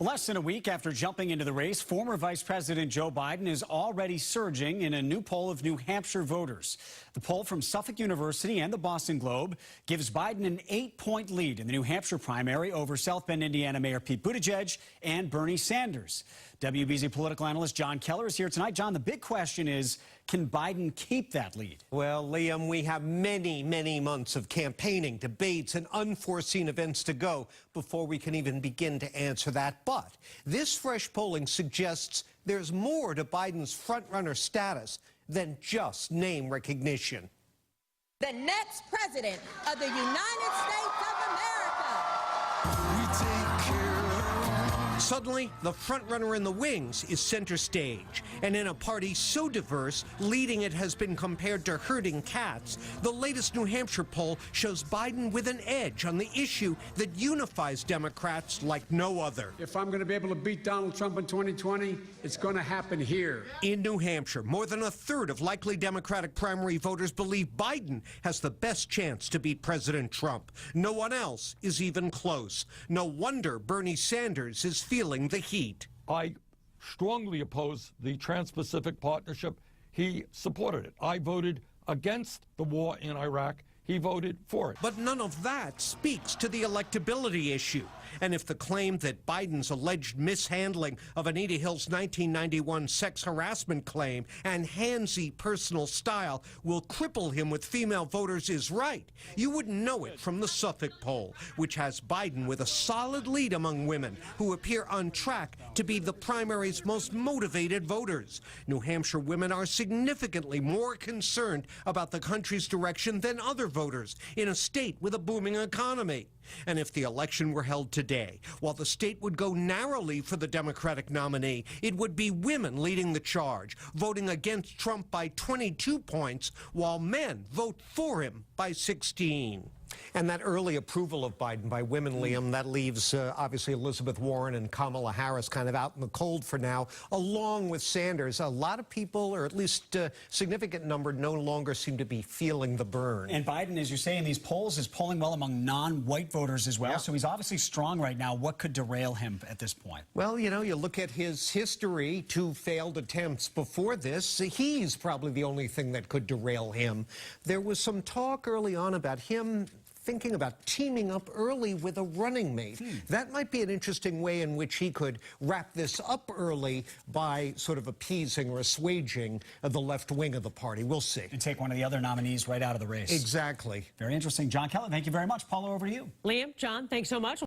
Less than a week after jumping into the race, former Vice President Joe Biden is already surging in a new poll of New Hampshire voters. The poll from Suffolk University and the Boston Globe gives Biden an 8-point lead in the New Hampshire primary over South Bend, Indiana Mayor Pete Buttigieg and Bernie Sanders. WBZ political analyst John Keller is here tonight. John, the big question is, can Biden keep that lead? Well, Liam, we have many months of campaigning, debates, and unforeseen events to go before we can even begin to answer that. But this fresh polling suggests there's more to Biden's frontrunner status than just name recognition. The next president of the United States of America. Suddenly, the frontrunner in the wings is center stage. And in a party so diverse, leading it has been compared to herding cats. The latest New Hampshire poll shows Biden with an edge on the issue that unifies Democrats like no other. If I'm going to be able to beat Donald Trump in 2020, it's going to happen here. In New Hampshire, more than a third of likely Democratic primary voters believe Biden has the best chance to beat President Trump. No one else is even close. No wonder Bernie Sanders is feeling the heat. I strongly oppose the Trans-Pacific Partnership. He supported it. I voted against the war in Iraq. He voted for it. But none of that speaks to the electability issue. And if the claim that Biden's alleged mishandling of Anita Hill's 1991 sex harassment claim and handsy personal style will cripple him with female voters is right, you wouldn't know it from the Suffolk poll, which has Biden with a solid lead among women who appear on track to be the primary's most motivated voters. New Hampshire women are significantly more concerned about the country's direction than other voters in a state with a booming economy. And if the election were held today, while the state would go narrowly for the Democratic nominee, it would be women leading the charge, voting against Trump by 22 points, while men vote for him by 16. And that early approval of Biden by women, Liam, that leaves obviously Elizabeth Warren and Kamala Harris kind of out in the cold for now, along with Sanders. A lot of people, or at least a significant number, no longer seem to be feeling the burn. And Biden, as you say in these polls, is polling well among non-white voters as well. Yeah. So he's obviously strong right now. What could derail him at this point? Well, you know, you look at his history, 2 failed attempts before this. He's probably the only thing that could derail him. There was some talk early on about him thinking about teaming up early with a running mate. That might be an interesting way in which he could wrap this up early by sort of appeasing or assuaging the left wing of the party. We'll see. And take one of the other nominees right out of the race. Exactly. Very interesting. John Keller, thank you very much. Paula, over to you. Liam, John, thanks so much.